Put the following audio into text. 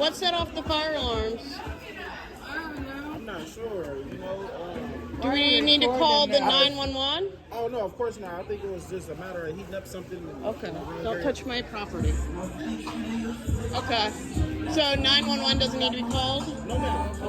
What set off the fire alarms? I'm not sure. Do we need to call the 911? Oh no, of course not. I think it was just a matter of heating up something. Okay. Don't touch my property. Okay. So 911 doesn't need to be called? No, ma'am.